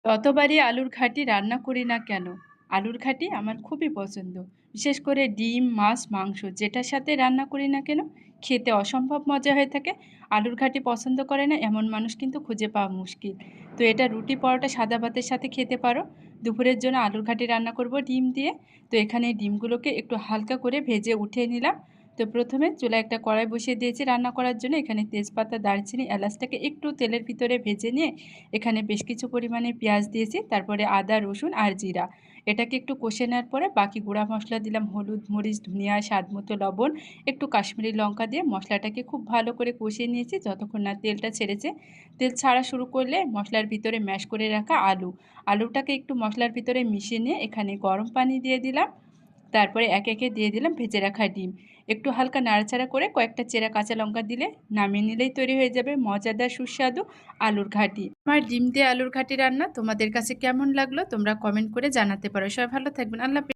যতবারই আলুর ঘাটি রান্না করি না কেন, আলুর ঘাটি আমার খুবই পছন্দ। বিশেষ করে ডিম, মাছ, মাংস যেটার সাথে রান্না করি না কেন খেতে অসম্ভব মজা হয়ে থাকে। আলুর ঘাটি পছন্দ করে না এমন মানুষ কিন্তু খুঁজে পাওয়া মুশকিল। তো এটা রুটি, পরোটা, সাদা ভাতের সাথে খেতে পারো। দুপুরের জন্য আলুর ঘাটি রান্না করব ডিম দিয়ে। তো এখানে ডিমগুলোকে একটু হালকা করে ভেজে উঠিয়ে নিলাম। তো প্রথমে চুলায় একটা কড়াই বসিয়ে দিয়েছি রান্না করার জন্য। এখানে তেজপাতা, দারচিনি, এলাচটাকে একটু তেলের ভিতরে ভেজে নিয়ে এখানে বেশ কিছু পরিমাণে পেঁয়াজ দিয়েছি, তারপরে আদা, রসুন আর জিরা। এটাকে একটু কষে নেওয়ার পরে বাকি গুঁড়া মশলা দিলাম, হলুদ, মরিচ, ধনিয়া, স্বাদ মতো লবণ, একটু কাশ্মীরি লঙ্কা দিয়ে মশলাটাকে খুব ভালো করে কষিয়ে নিয়েছি যতক্ষণ না তেলটা ছেড়েছে। তেল ছাড়া শুরু করলে মশলার ভিতরে ম্যাশ করে রাখা আলুটাকে একটু মশলার ভিতরে মিশিয়ে নিয়ে এখানে গরম পানি দিয়ে দিলাম। তারপরে একে একে দিয়ে দিলাম ভেজে রাখা ডিম। একটু হালকা নাড়াচাড়া করে কয়েকটা চেরা কাঁচা লঙ্কা দিলে নামিয়ে নিলেই তৈরি হয়ে যাবে মজাদার সুস্বাদু আলুর ঘাটি। আমার ডিম দিয়ে আলুর ঘাটি রান্না তোমাদের কাছে কেমন লাগলো তোমরা কমেন্ট করে জানাতে পারো। সবাই ভালো থাকবেন। আল্লাহ হাফেজ।